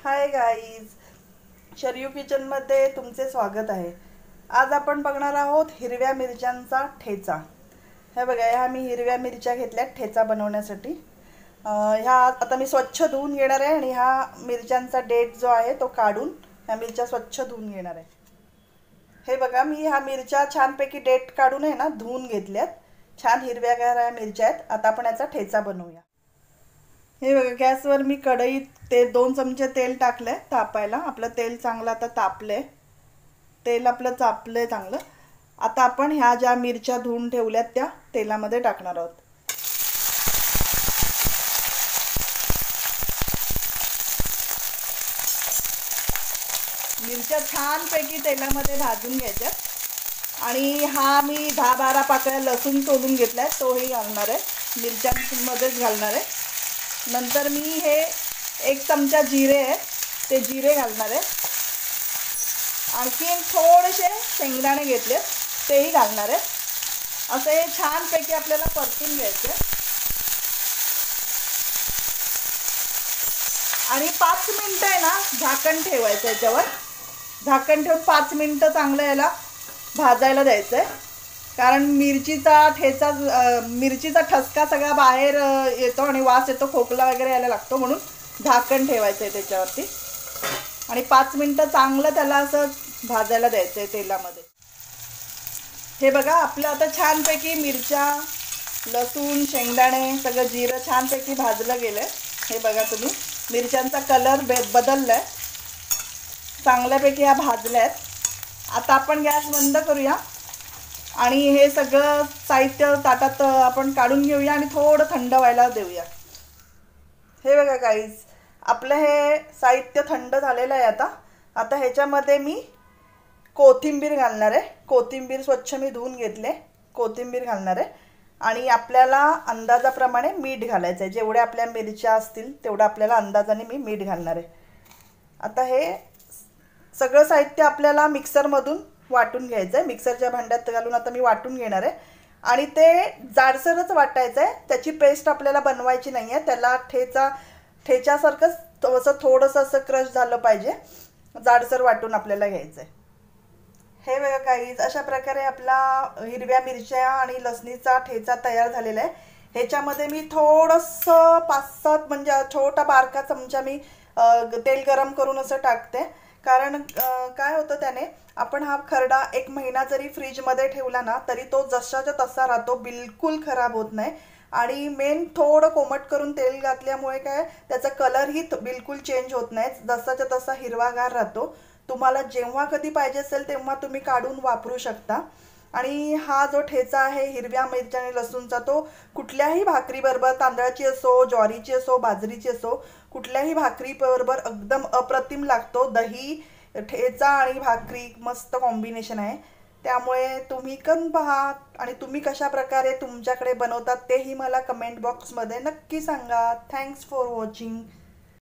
Hi guys, Sharayu किचनमध्ये तुमचे स्वागत आहे। आज आपण बघणार आहोत हिरव्या मिरच्यांचा ठेचा। हे बघा, ह्या मी हिरव्या मिरच्या घेतल्यात ठेचा बनवण्यासाठी। ह्या आता मी स्वच्छ धुवून घेणार आहे आणि ह्या मिरच्यांचा डेट जो आहे तो काढून ह्या मिरच्या स्वच्छ धुवून घेणार आहे। हे बघा, मी ह्या मिरच्या छानपैकी डेट काढून आहे ना धुवून घेतल्यात। छान हिरव्यागार मिरच्या आहेत। आता आपण याचा ठेचा बनवूया। हे बघा, गॅसवर मी कढईत ते 2 चमचे तेल टाकले तापायला। आपलं तेल चांगलं आता तापले, तेल आपलं तापले चांगलं। आता आपण ह्या ज्या मिरच्या धुवून ठेवल्यात त्या तेलामध्ये टाकणार आहोत। मिरच्या छानपैकी तेलामध्ये भाजून घ्यायच्या आणि हा मी 10-12 पाकळ्या लसूण तोडून घेतलाय, तोही घालणार आहे, मिरच्यांमध्येच घालणार आहे। नंतर मी हे 1 चमचा जिरे आहे, ते जिरे घालणार आहे। आणखीन थोडेसे शेंगदाणे घेतले, तेही घालणार आहे। असे हे छानपैकी आपल्याला परतून घ्यायचे आणि 5 मिनिटं आहे ना झाकण ठेवायचं। याच्यावर झाकण ठेवून 5 मिनिटं चांगलं याला भाजायला द्यायचं आहे, कारण मिरचीचा ठसका सगळा बाहेर येतो आणि वास येतो, खोकला वगैरे यायला लागतो, म्हणून झाकण ठेवायचं आहे त्याच्यावरती आणि 5 मिनिटं चांगलं त्याला असं भाजायला द्यायचं आहे तेलामध्ये। हे बघा, आपलं आता छानपैकी मिरच्या, लसूण, शेंगदाणे सगळं जिरं छानपैकी भाजलं गेलं आहे। हे बघा तुम्ही, मिरच्यांचा कलर बदललाय, चांगल्यापैकी ह्या भाजल्या आहेत। आता आपण गॅस बंद करूया आणि हे सगळं साहित्य ताटात आपण काढून घेऊया आणि थोडं थंड व्हायला देऊया। हे बघा गाईज, आपलं हे साहित्य थंड झालेलं आहे। आता ह्याच्यामध्ये मी कोथिंबीर घालणार आहे। कोथिंबीर स्वच्छ मी धुवून घेतले, कोथिंबीर घालणार आहे आणि आपल्याला अंदाजाप्रमाणे मीठ घालायचं आहे। जेवढ्या आपल्या मिरच्या असतील तेवढं आपल्याला अंदाजाने मी मीठ घालणार आहे। आता हे सगळं साहित्य आपल्याला मिक्सरमधून वाटून घ्यायचं आहे। मिक्सरच्या भांड्यात घालून आता मी वाटून घेणार आहे आणि ते जाडसरच वाटायचं आहे, त्याची पेस्ट आपल्याला बनवायची नाही आहे। त्याला ठेच्यासारखंच असं थोडंसं असं क्रश झालं पाहिजे, जाडसर वाटून आपल्याला घ्यायचं आहे। हे बघा गाईज, अशा प्रकारे आपला हिरव्या मिरच्या आणि लसणीचा ठेचा तयार झालेला आहे। ह्याच्यामध्ये मी थोडंसं 5-7 म्हणजे छोटा बारका चमचा मी तेल गरम करून असं टाकते, कारण काय होतं त्याने आपण हा खरडा 1 महिना जरी फ्रीजमध्ये ठेवला ना तरी तो जसाच्या तसा राहतो, बिलकुल खराब होत नाही। आणि मेन थोडं कोमट करून तेल घातल्यामुळे काय त्याचा कलरही बिलकुल चेंज होत नाही, जसाच्या तसा हिरवागार राहतो। तुम्हाला जेव्हा कधी पाहिजे असेल तेव्हा तुम्ही काढून वापरू शकता। आणि हा जो ठेचा आहे हिरव्या मिरच्या आणि लसूणचा, तो कुठल्याही भाकरीबरोबर, तांदळाची असो, ज्वारीची असो, बाजरीची असो, कुठल्याही भाकरीबरोबर एकदम अप्रतिम लागतो। दही, ठेचा आणि भाकरी मस्त कॉम्बिनेशन आहे। त्यामुळे तुम्ही पण पहा आणि तुम्ही कशा प्रकारे तुमच्याकडे बनवतात तेही मला कमेंट बॉक्समध्ये नक्की सांगा। Thanks for watching.